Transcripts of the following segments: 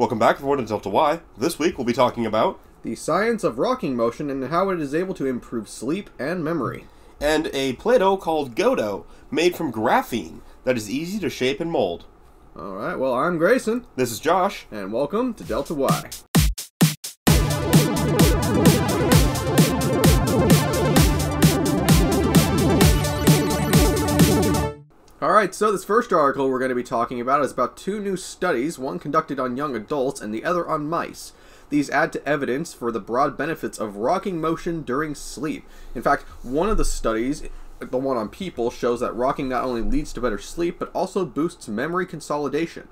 Welcome back everyone to Delta Y. This week we'll be talking about the science of rocking motion and how it is able to improve sleep and memory. and a Play-Doh called Godot, made from graphene that is easy to shape and mold. Alright, well, I'm Grayson. This is Josh. And welcome to Delta Y. Alright, so this first article we're going to be talking about is about two new studies, one conducted on young adults and the other on mice. These add to evidence for the broad benefits of rocking motion during sleep. In fact, one of the studies, the one on people, shows that rocking not only leads to better sleep, but also boosts memory consolidation.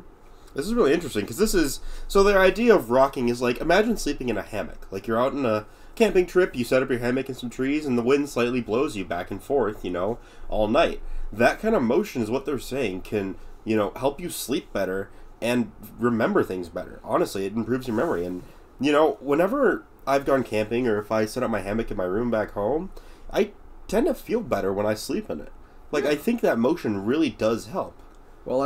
This is really interesting, because this is... So their idea of rocking is like, imagine sleeping in a hammock. Like you're out on a camping trip, you set up your hammock in some trees, and the wind slightly blows you back and forth, all night. That kind of motion is what they're saying can, help you sleep better and remember things better. Honestly, it improves your memory. And, whenever I've gone camping or if I set up my hammock in my room back home, I tend to feel better when I sleep in it. Like, I think that motion really does help. Well,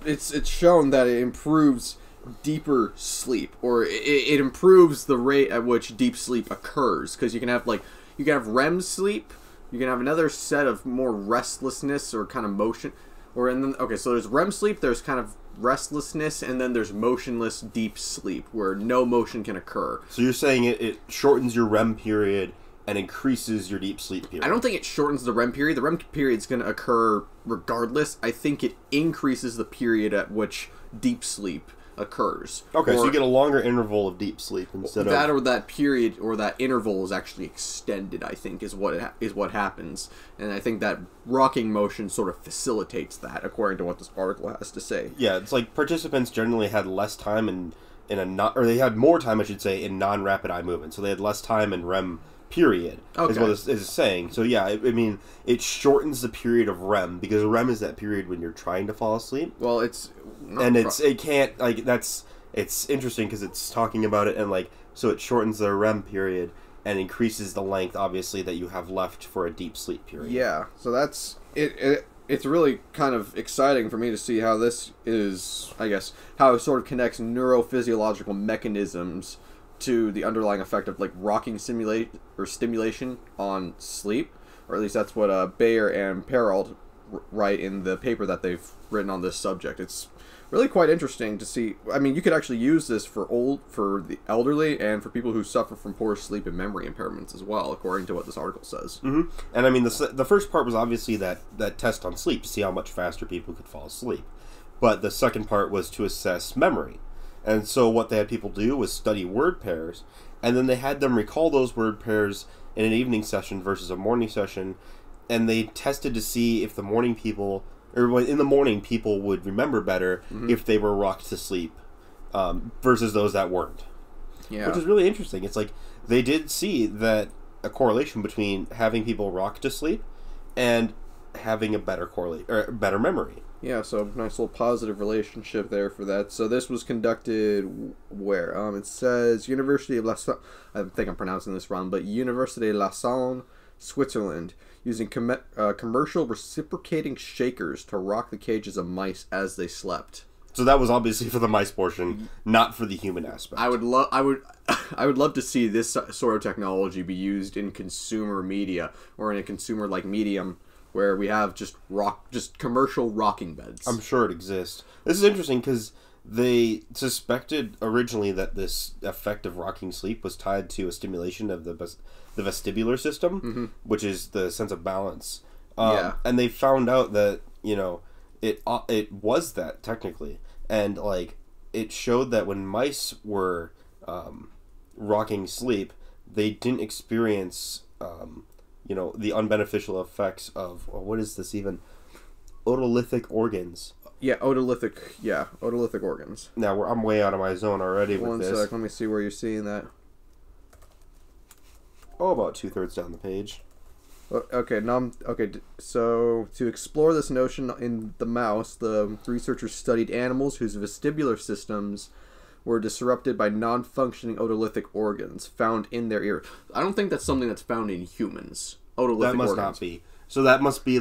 it's shown that it improves deeper sleep, or it improves the rate at which deep sleep occurs, because you can have REM sleep. You can have another set of more restlessness or kind of motion. So there's REM sleep, there's kind of restlessness, and then there's motionless deep sleep, where no motion can occur. So you're saying it shortens your REM period and increases your deep sleep period? I don't think it shortens the REM period. The REM period is going to occur regardless. I think it increases the period at which deep sleep occurs. Okay, so you get a longer interval of deep sleep instead that, of... or that period or that interval is actually extended, I think, is what happens. And I think that rocking motion sort of facilitates that, according to what this article has to say. Yeah, it's like participants generally had less time they had more time, I should say, in non-rapid eye movement. So they had less time in REM period, is what this is saying. So yeah, I mean, it shortens the period of REM, because REM is that period when you're trying to fall asleep. Well, it's interesting because it's talking about it, and so it shortens the REM period and increases the length, obviously, that you have left for a deep sleep period. Yeah, so that's it. It's really kind of exciting for me to see how this is, I guess, how it sort of connects neurophysiological mechanisms to the underlying effect of rocking stimulation on sleep, or at least that's what Bayer and Perrault write in the paper that they've written on this subject. It's really quite interesting to see. I mean, you could actually use this for the elderly and for people who suffer from poor sleep and memory impairments as well, according to what this article says. Mm-hmm. And I mean, the first part was obviously that test on sleep to see how much faster people could fall asleep, but the second part was to assess memory. And so what they had people do was study word pairs, and then they had them recall those word pairs in an evening session versus a morning session, and they tested to see if in the morning people would remember better if they were rocked to sleep versus those that weren't. Yeah. Which is really interesting. It's like they did see that a correlation between having people rock to sleep and having a better better memory. Yeah, so nice little positive relationship there for that. So this was conducted where? It says University of Lausanne. I think I'm pronouncing this wrong, but University of Lausanne, Switzerland, using commercial reciprocating shakers to rock the cages of mice as they slept. So that was obviously for the mice portion, not for the human aspect. I would love to see this sort of technology be used in consumer media or in a consumer medium, where we have just commercial rocking beds. I'm sure it exists. This is interesting because they suspected originally that this effect of rocking sleep was tied to a stimulation of the vestibular system, which is the sense of balance. And they found out that it was that technically, and it showed that when mice were rocking sleep, they didn't experience the unbeneficial effects of, what is this even? Otolithic organs. Yeah, otolithic organs. Now, I'm way out of my zone already with this. 1 sec, let me see where you're seeing that. Oh, about 2/3 down the page. So to explore this notion in the mouse, the researchers studied animals whose vestibular systems were disrupted by non-functioning otolithic organs found in their ear. I don't think that's something that's found in humans. Otolithic organs. That must not be. So that must be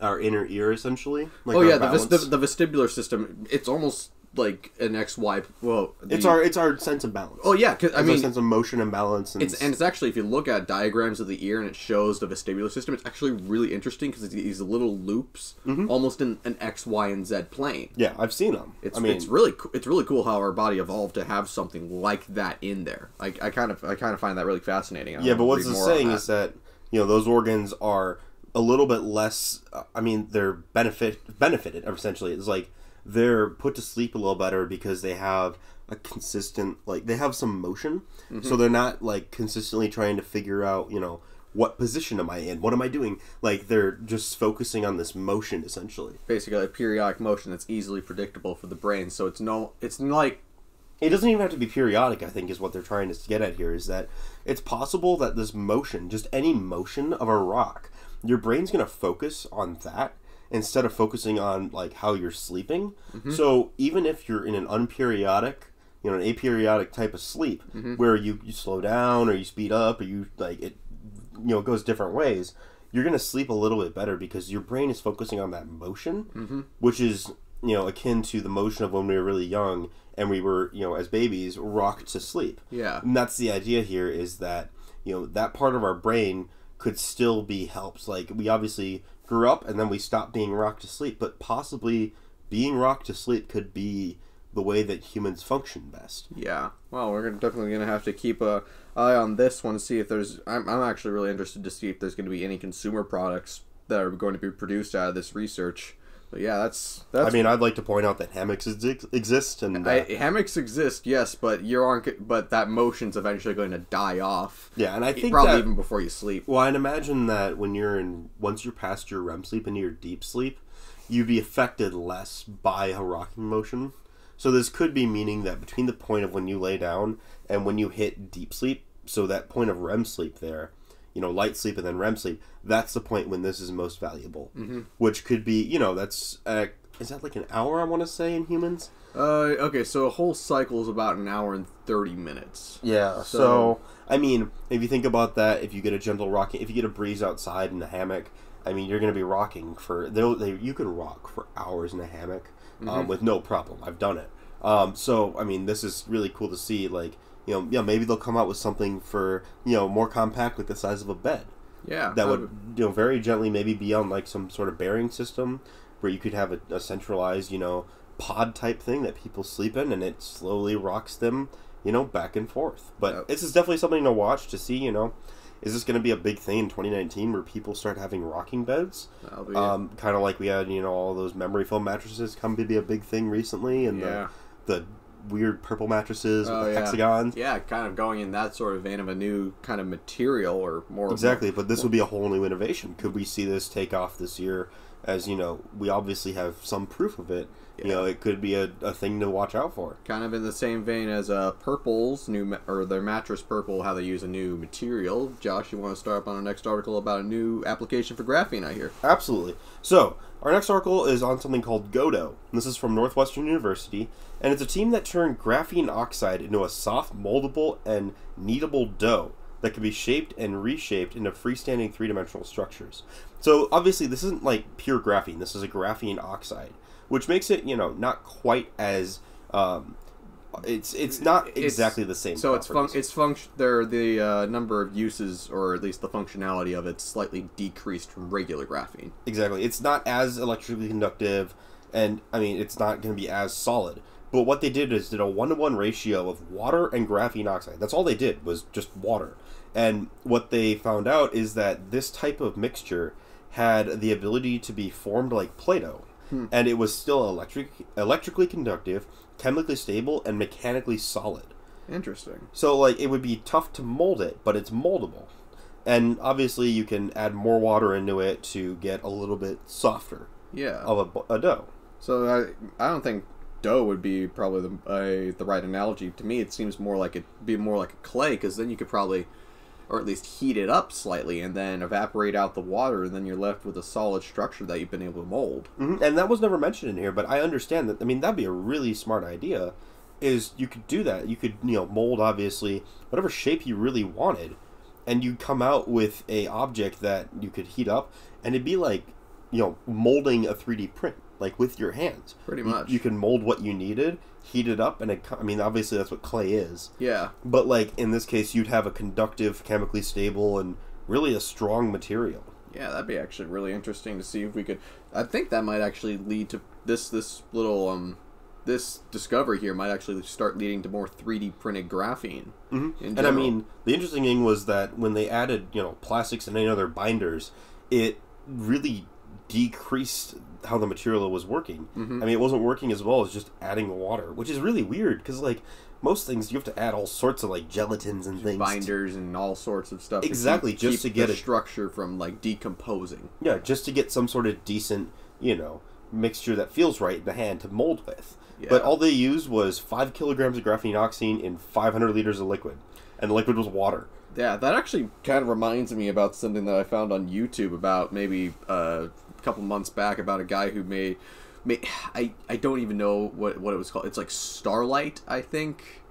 our inner ear, essentially? The vestibular system, it's almost like an XY. Well, it's our sense of balance. Oh yeah, because I mean, our sense of motion and balance. And it's actually, if you look at diagrams of the ear and it shows the vestibular system, it's actually really interesting because it's these little loops, almost in an X, Y, and Z plane. Yeah, I've seen them. It's really cool how our body evolved to have something like that in there. I kind of find that really fascinating. Yeah, but what's it's saying is that those organs are a little bit less. I mean, they're benefited essentially. It's like they're put to sleep a little better because they have a consistent, like, they have some motion, so they're not like consistently trying to figure out, what position am I in, what am I doing, like they're just focusing on this motion essentially. Basically a periodic motion that's easily predictable for the brain, so it's like, it doesn't even have to be periodic, I think, is what they're trying to get at here, is that it's possible that this motion, just any motion of a rock, your brain's going to focus on that instead of focusing on, like, how you're sleeping. So even if you're in an unperiodic, an aperiodic type of sleep, where you slow down or you speed up or you, like, it goes different ways, you're going to sleep a little bit better because your brain is focusing on that motion, which is, akin to the motion of when we were really young and we were, as babies, rocked to sleep. Yeah. And that's the idea here, is that, that part of our brain could still be helped. Like, we obviously grew up and then we stopped being rocked to sleep, but possibly being rocked to sleep could be the way that humans function best. Yeah. Well, we're definitely going to have to keep an eye on this one to see if there's... I'm actually really interested to see if there's going to be any consumer products that are going to be produced out of this research. But yeah, that's. I mean, I'd like to point out that hammocks exist, and hammocks exist, yes, but but that motion's eventually going to die off. Yeah, and I think probably even before you sleep. Well, I'd imagine that once you're past your REM sleep into your deep sleep, you'd be affected less by a rocking motion. So this could be meaning that between the point of when you lay down and when you hit deep sleep, so that point of REM sleep there, light sleep and then REM sleep, that's the point when this is most valuable. Which could be, that's, is that like an hour, I want to say, in humans? Okay, so a whole cycle is about an hour and 30 minutes. Yeah, so I mean, if you think about that, if you get a gentle rocking, if you get a breeze outside in the hammock, I mean, you're going to be rocking for, you can rock for hours in a hammock with no problem. I've done it. So, I mean, this is really cool to see, like, maybe they'll come out with something for, more compact, like the size of a bed. Yeah. That would, very gently maybe be on, like, some sort of bearing system where you could have a centralized, pod type thing that people sleep in, and it slowly rocks them, back and forth. But this is definitely something to watch to see, is this going to be a big thing in 2019 where people start having rocking beds? That'll be kind of like we had, all those memory foam mattresses come to be a big thing recently, and the weird purple mattresses with the hexagons. Yeah, kind of going in that sort of vein of a new kind of material or more. Exactly, but this would be a whole new innovation. Could we see this take off this year? As we obviously have some proof of it. Yeah. It could be a thing to watch out for. Kind of in the same vein as Purple's or their mattress Purple, how they use a new material. Josh, you want to start up on our next article about a new application for graphene, I hear? Absolutely. So, our next article is on something called Godo. This is from Northwestern University, and it's a team that turned graphene oxide into a soft, moldable, and kneadable dough that can be shaped and reshaped into freestanding three-dimensional structures. So, obviously, this isn't like pure graphene. This is a graphene oxide, which makes it, not quite as it's not exactly the same. So the number of uses, or at least the functionality of it, slightly decreased from regular graphene. Exactly, it's not as electrically conductive, and I mean it's not going to be as solid. But what they did is did a 1-to-1 ratio of water and graphene oxide. That's all they did, was just water. And what they found out is that this type of mixture had the ability to be formed like Play-Doh. And it was still electrically conductive, chemically stable, and mechanically solid. Interesting. So, like, it would be tough to mold it, but it's moldable. And obviously you can add more water into it to get a little bit softer of a dough. So I don't think dough would be probably the right analogy. To me, it seems more like it'd be more like a clay, because then you could probably, or at least heat it up slightly and then evaporate out the water, and then you're left with a solid structure that you've been able to mold. And that was never mentioned in here, but I understand that. I mean, that'd be a really smart idea, is you could do that. You could, mold, obviously, whatever shape you really wanted, and you come out with a object that you could heat up, and it'd be like, molding a 3D print, like with your hands. Pretty much. You can mold what you needed, heat it up, and obviously that's what clay is. Yeah. But, like, in this case, you'd have a conductive, chemically stable, and really a strong material. Yeah, that'd be actually really interesting to see if we could... I think that might actually lead to this little, this discovery here might actually start leading to more 3D printed graphene. Mm-hmm. And, I mean, the interesting thing was that when they added, plastics and any other binders, it really decreased how the material was working. Mm-hmm. I mean, it wasn't working as well as just adding water, which is really weird, because, like, most things you have to add all sorts of, like, gelatins and things. Binders and all sorts of stuff. Exactly, just to get the structure from, like, decomposing. Yeah, just to get some sort of decent, mixture that feels right in the hand to mold with. Yeah. But all they used was 5 kilograms of graphene oxine in 500 liters of liquid. And the liquid was water. Yeah, that actually kind of reminds me about something that I found on YouTube about maybe a couple months back about a guy who made I don't even know what it was called. It's like Starlight, I think.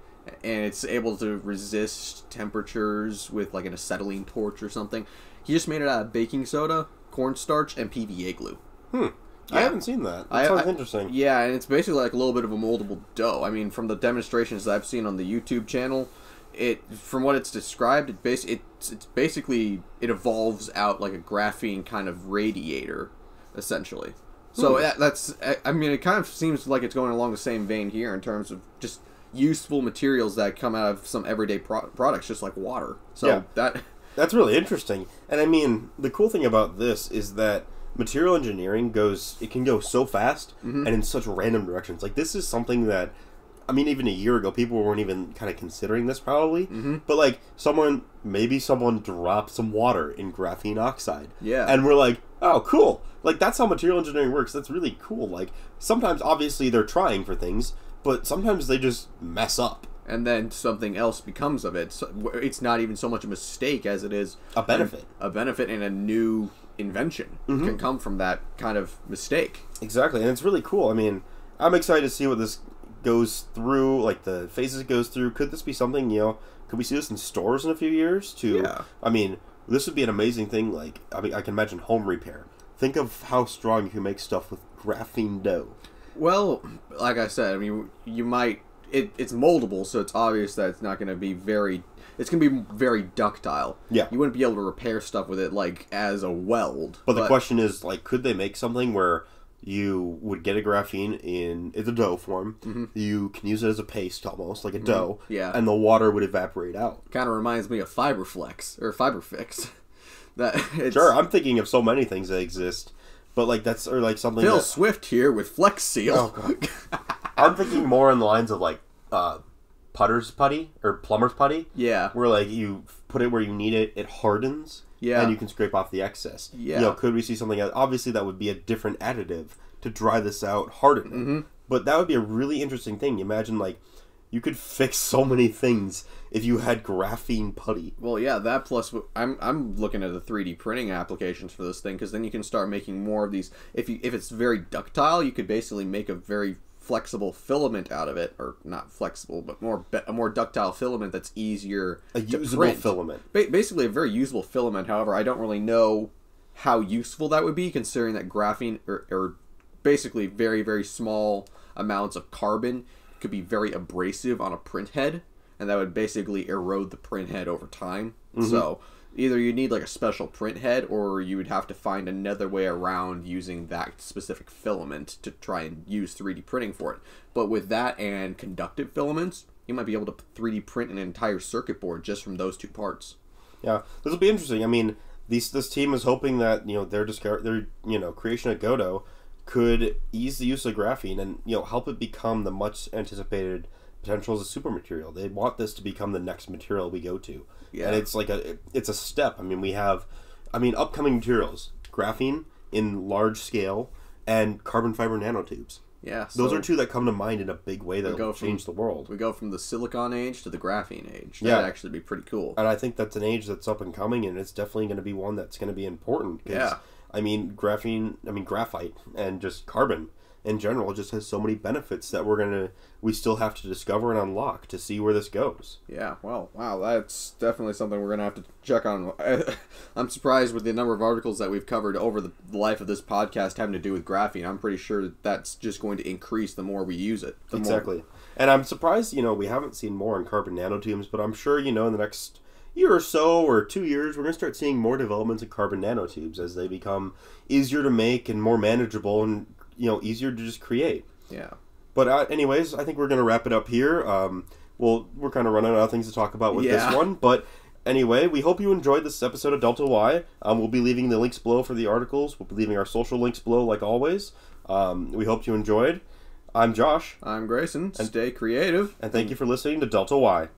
And it's able to resist temperatures with like an acetylene torch or something. He just made it out of baking soda, cornstarch, and PVA glue. Yeah. I haven't seen that. That sounds interesting. Yeah, and it's basically like a little bit of a moldable dough. I mean, from the demonstrations that I've seen on the YouTube channel, from what it's described, it's basically it evolves out like a graphene kind of radiator, essentially. So that's I mean, it kind of seems like it's going along the same vein here in terms of just useful materials that come out of some everyday products, just like water. So that's really interesting. And I mean, the cool thing about this is that material engineering can go so fast and in such random directions. Like, this is something that, I mean, even a year ago, people weren't even kind of considering this probably. But, like, maybe someone dropped some water in graphene oxide. Yeah. And we're like, oh, cool. Like, that's how material engineering works. That's really cool. Like, sometimes, obviously, they're trying for things, but sometimes they just mess up. And then something else becomes of it. So it's not even so much a mistake as it is a benefit. A benefit and a new invention can come from that kind of mistake. Exactly, and it's really cool. I mean, I'm excited to see what this goes through, like the phases it goes through. Could this be something, could we see this in stores in a few years? I mean, this would be an amazing thing. Like, I mean, I can imagine home repair. Think of how strong you can make stuff with graphene dough. Well, like I said, I mean, you might... It's moldable, so it's obvious that it's not going to be very... It's going to be very ductile. Yeah. You wouldn't be able to repair stuff with it, like, as a weld. But the question is, like, could they make something where you would get a graphene in the dough form, you can use it as a paste almost, like a dough, and the water would evaporate out? Kind of reminds me of Fiberflex, or Fiberfix. Sure, I'm thinking of so many things that exist, but, like, that's, or, like, something Phil Swift here with Flex Seal. Oh, God. I'm thinking more on the lines of, like, putter's putty or plumber's putty. Yeah. Where, like, you put it where you need it, it hardens. Yeah. And you can scrape off the excess. Yeah. Could we see something else? Obviously, that would be a different additive to dry this out, harden it. But that would be a really interesting thing. Imagine, like, you could fix so many things if you had graphene putty. Well, yeah, that plus I'm looking at the 3D printing applications for this thing, because then you can start making more of these. If it's very ductile, you could basically make a very flexible filament out of it, or not flexible, but a more ductile filament that's easier to usable print. Filament. Basically, a very usable filament. However, I don't really know how useful that would be, considering that graphene or basically very, very small amounts of carbon could be very abrasive on a print head, and that would basically erode the print head over time. So either you need like a special print head, or you would have to find another way around using that specific filament to try and use 3D printing for it. But with that and conductive filaments, you might be able to 3D print an entire circuit board just from those two parts. Yeah, this will be interesting. I mean, this team is hoping that their creation of Godot could ease the use of graphene and help it become the much anticipated potential as a super material. They want this to become the next material we go to. Yeah. And it's like it's a step. I mean, we have upcoming materials, graphene in large scale and carbon fiber nanotubes. Yeah. Those are two that come to mind in a big way that will change the world. We go from the silicon age to the graphene age. That'd actually be pretty cool. And I think that's an age that's up and coming, and it's definitely going to be one that's going to be important. Yeah. I mean, graphite and just carbon in general just has so many benefits that we still have to discover and unlock to see where this goes. Yeah, well, wow, that's definitely something we're going to have to check on. I'm surprised with the number of articles that we've covered over the life of this podcast having to do with graphene. I'm pretty sure that's just going to increase the more we use it. Exactly. And I'm surprised, we haven't seen more on carbon nanotubes, but I'm sure, in the next year or so, or 2 years, we're going to start seeing more developments in carbon nanotubes as they become easier to make and more manageable and, easier to just create. Yeah. But anyways, I think we're going to wrap it up here. We're kind of running out of things to talk about with this one. But anyway, we hope you enjoyed this episode of Delta Y. We'll be leaving the links below for the articles. We'll be leaving our social links below like always. We hope you enjoyed. I'm Josh. I'm Grayson. Stay creative. And thank you for listening to Delta Y.